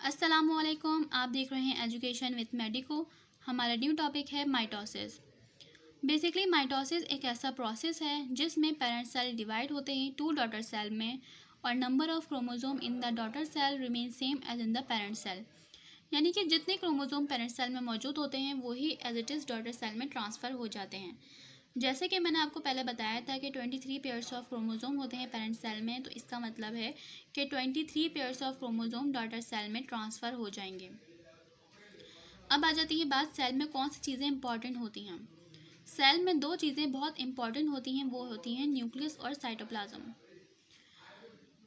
अस्सलामुअलैकुम। आप देख रहे हैं एजुकेशन विथ मेडिको। हमारा न्यू टॉपिक है माइटोसिस। बेसिकली माइटोसिस एक ऐसा प्रोसेस है जिसमें पेरेंट सेल डिवाइड होते हैं टू डॉटर सेल में और number of chromosome in the daughter cell remain same as in the parent cell. यानी कि जितने क्रोमोसोम पेरेंट सेल में मौजूद होते हैं वही as it is daughter cell में ट्रांसफ़र हो जाते हैं। जैसे कि मैंने आपको पहले बताया था कि 23 पेयर्स ऑफ क्रोमोसोम होते हैं पेरेंट सेल में, तो इसका मतलब है कि 23 pairs of chromosome daughter cell में ट्रांसफ़र हो जाएंगे। अब आ जाती है बात सेल में कौन सी चीज़ें इंपॉर्टेंट होती हैं। सेल में दो चीज़ें बहुत इंपॉर्टेंट होती हैं, वो होती हैं न्यूक्लियस और साइटोप्लाज्म।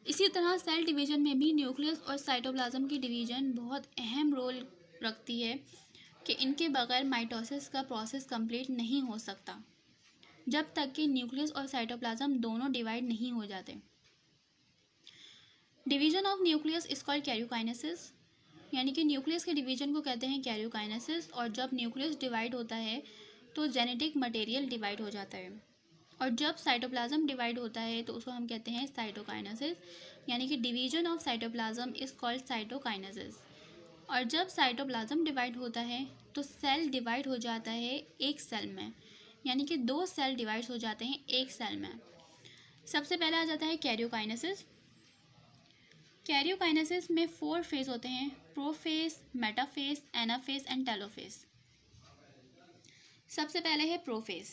इसी तरह सेल डिवीजन में भी न्यूक्लियस और साइटोप्लाज्म की डिवीजन बहुत अहम रोल रखती है कि इनके बगैर माइटोसिस का प्रोसेस कंप्लीट नहीं हो सकता जब तक कि न्यूक्लियस और साइटोप्लाज्म दोनों डिवाइड नहीं हो जाते। Division of nucleus is called karyokinesis, यानी कि न्यूक्लियस के डिवीजन को कहते हैं कैरियोकाइनेसिस। और जब न्यूक्लियस डिवाइड होता है तो जेनेटिक मटेरियल डिवाइड हो जाता है, और जब साइटोप्लाज्म डिवाइड होता है तो उसको हम कहते हैं साइटोकाइनेसिस, यानी कि division of cytoplasm is called cytokinesis. और जब साइटोप्लाज्म डिवाइड होता है तो सेल डिवाइड हो जाता है एक सेल में, यानी कि दो सेल डिवाइड हो जाते हैं एक सेल में। सबसे पहले आ जाता है कैरियोकाइनेसिस। कैरियोकाइनेसिस में 4 फेज होते हैं: prophase, metaphase, anaphase and telophase. सबसे पहले है प्रोफेज।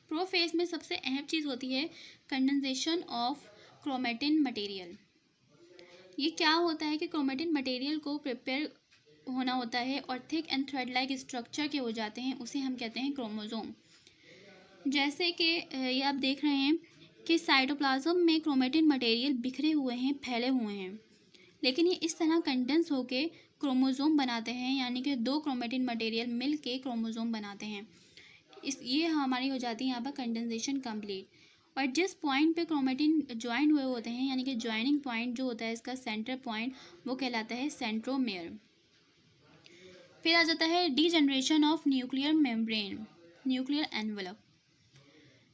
प्रोफेज में सबसे अहम चीज़ होती है कंडेंसेशन ऑफ क्रोमेटिन मटेरियल। ये क्या होता है कि क्रोमेटिन मटेरियल को प्रिपेयर होना होता है और thick and thread like structure के हो जाते हैं, उसे हम कहते हैं क्रोमोसोम। जैसे कि ये आप देख रहे हैं कि साइटोप्लाज्म में क्रोमेटिन मटेरियल बिखरे हुए हैं, फैले हुए हैं, लेकिन ये इस तरह कंडेंस होके क्रोमोसोम बनाते हैं, यानी कि दो क्रोमेटिन मटेरियल मिल के क्रोमोसोम बनाते हैं। ये हमारी हो जाती है यहाँ पर कंडेंसेशन कंप्लीट। और जिस पॉइंट पे क्रोमेटिन ज्वाइन हुए होते हैं, यानी कि ज्वाइनिंग पॉइंट जो होता है इसका सेंटर पॉइंट, वो कहलाता है सेंट्रोमेयर। फिर आ जाता है degeneration of nuclear membrane, nuclear envelope,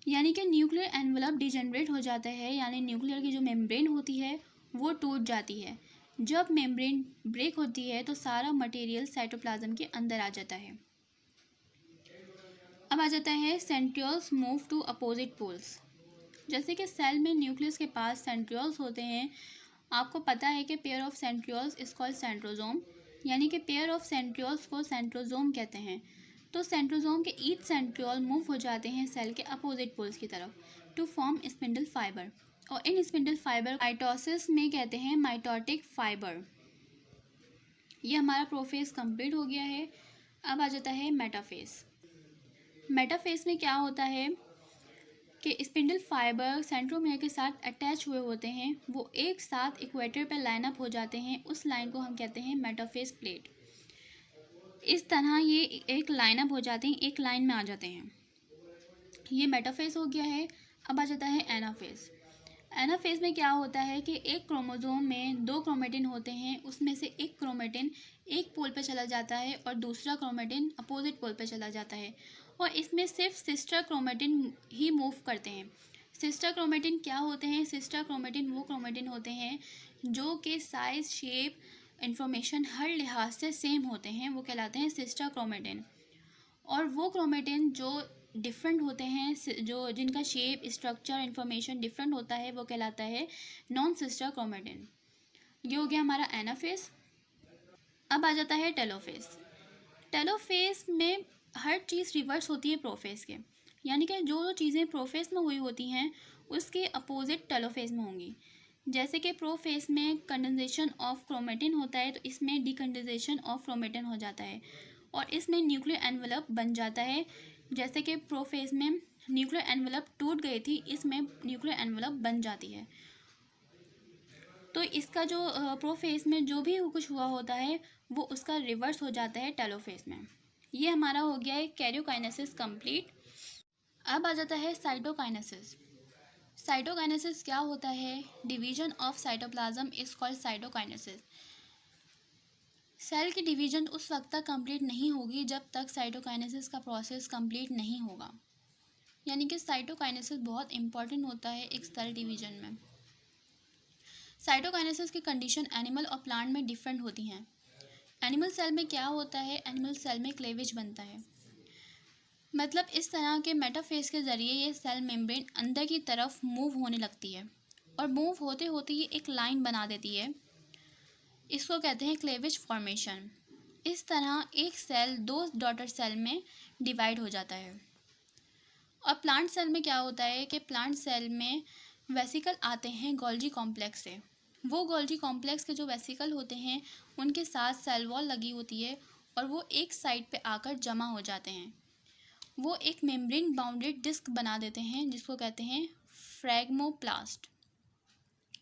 यानी कि न्यूक्लियर एनवलप डिजनरेट हो जाता है, यानी न्यूक्लियर की जो मेम्ब्रेन होती है वो टूट जाती है। जब मेम्ब्रेन ब्रेक होती है तो सारा मटेरियल साइटोप्लाज्म के अंदर आ जाता है। अब आ जाता है centrioles move to opposite poles. जैसे कि सेल में न्यूक्लियस के पास सेंट्रियोल्स होते हैं, आपको पता है कि pair of centrioles is called centrosome, यानी कि पेयर ऑफ सेंट्रियोल्स को सेंट्रोजोम कहते हैं। तो सेंट्रोजोम के ईच सेंट्रियोल मूव हो जाते हैं सेल के अपोजिट पोल्स की तरफ टू फॉर्म स्पिंडल फाइबर, और इन स्पिंडल फाइबर माइटोसिस में कहते हैं माइटोटिक फाइबर। ये हमारा प्रोफेज कंप्लीट हो गया है। अब आ जाता है मेटाफेज। मेटाफेज में क्या होता है कि स्पिंडल फाइबर सेंट्रोमियर के साथ अटैच हुए होते हैं, वो एक साथ इक्वेटर पर लाइन अप हो जाते हैं, उस लाइन को हम कहते हैं मेटाफेज प्लेट। इस तरह ये एक लाइन अप हो जाते हैं, एक लाइन में आ जाते हैं। ये मेटाफेज हो गया है। अब आ जाता है एनाफेज। एनाफेज में क्या होता है कि एक क्रोमोसोम में दो क्रोमेटिन होते हैं, उसमें से एक क्रोमेटिन एक पोल पे चला जाता है और दूसरा क्रोमेटिन अपोजिट पोल पे चला जाता है, और इसमें सिर्फ सिस्टर क्रोमेटिन ही मूव करते हैं। सिस्टर क्रोमेटिन क्या होते हैं? सिस्टर क्रोमेटिन वो क्रोमेटिन होते हैं जो कि साइज, शेप, इंफॉर्मेशन हर लिहाज से सेम होते हैं, वो कहलाते हैं सिस्टर क्रोमेटिन। और वो क्रोमेटिन जो डिफरेंट होते हैं, जो जिनका शेप, स्ट्रक्चर, इंफॉर्मेशन डिफरेंट होता है, वो कहलाता है नॉन सिस्टर क्रोमेटिन। ये हो गया हमारा एनाफेज। अब आ जाता है टेलोफेज। टेलोफेज में हर चीज़ रिवर्स होती है प्रोफेज के, यानी कि जो चीज़ें प्रोफेज में हुई होती हैं उसके अपोजिट टेलोफेज में होंगी। जैसे कि प्रोफेज में कंडेंसेशन ऑफ क्रोमेटिन होता है, तो इसमें डिकंडेंसेशन ऑफ क्रोमेटिन हो जाता है और इसमें न्यूक्लियर एनवलप बन जाता है। जैसे कि प्रोफेज में न्यूक्लियर एनवलप टूट गई थी, इसमें न्यूक्लियर एनवलप बन जाती है। तो इसका जो प्रोफेज में जो भी कुछ हुआ होता है वो उसका रिवर्स हो जाता है टेलोफेज में। ये हमारा हो गया है कैरियोकाइनेसिस कंप्लीट। अब आ जाता है साइटोकाइनेसिस। साइटोकाइनेसिस क्या होता है? Division of cytoplasm is called cytokinesis. Cell की डिवीजन उस वक्त तक कंप्लीट नहीं होगी जब तक साइटोकाइनेसिस का प्रोसेस कंप्लीट नहीं होगा, यानी कि साइटोकाइनेसिस बहुत इंपॉर्टेंट होता है एक सेल डिवीजन में। साइटोकाइनेसिस की कंडीशन एनिमल और प्लांट में डिफरेंट होती हैं। एनिमल सेल में क्या होता है? एनिमल सेल में क्लेवेज बनता है, मतलब इस तरह के मेटाफेज के ज़रिए ये सेल मेम्ब्रेन अंदर की तरफ मूव होने लगती है और मूव होते होते ये एक लाइन बना देती है। इसको कहते हैं क्लेवेज फॉर्मेशन। इस तरह एक सेल दो डॉटर सेल में डिवाइड हो जाता है। और प्लांट सेल में क्या होता है कि प्लांट सेल में वेसिकल आते हैं गोल्जी कॉम्प्लेक्स से। वो गोल्जी कॉम्प्लेक्स के जो वेसिकल होते हैं उनके साथ सेल वॉल लगी होती है और वो एक साइड पे आकर जमा हो जाते हैं। वो एक मेम्ब्रेन बाउंडेड डिस्क बना देते हैं जिसको कहते हैं फ्रैग्मोप्लास्ट।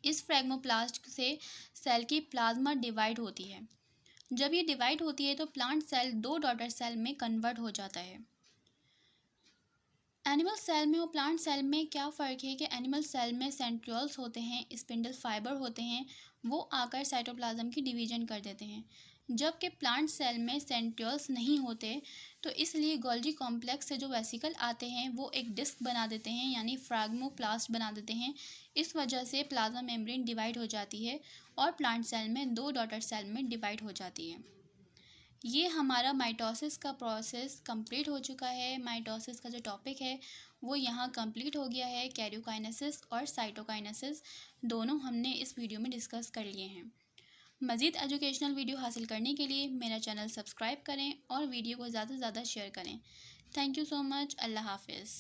इस फ्रैग्मोप्लास्ट से सेल की प्लाज्मा डिवाइड होती है। जब ये डिवाइड होती है तो प्लांट सेल दो डॉटर सेल में कन्वर्ट हो जाता है। एनिमल सेल में और प्लांट सेल में क्या फ़र्क है कि एनिमल सेल में सेंट्रियोल्स होते हैं, स्पिंडल फाइबर होते हैं, वो आकर साइटोप्लाज्म की डिवीजन कर देते हैं, जबकि प्लांट सेल में सेंट्रियोल्स नहीं होते। तो इसलिए गोल्जी कॉम्प्लेक्स से जो वेसिकल आते हैं वो एक डिस्क बना देते हैं यानी फ्रैग्मोप्लास्ट बना देते हैं। इस वजह से प्लाज्मा मेम्ब्रेन डिवाइड हो जाती है और प्लांट सेल में दो डॉटर सेल में डिवाइड हो जाती है। ये हमारा माइटोसिस का प्रोसेस कंप्लीट हो चुका है। माइटोसिस का जो टॉपिक है वो यहाँ कंप्लीट हो गया है। कैरियोकाइनेसिस और साइटोकाइनेसिस दोनों हमने इस वीडियो में डिस्कस कर लिए हैं। मज़ीद एजुकेशनल वीडियो हासिल करने के लिए मेरा चैनल सब्सक्राइब करें और वीडियो को ज़्यादा से ज़्यादा शेयर करें। Thank you so much. अल्लाह हाफिज़।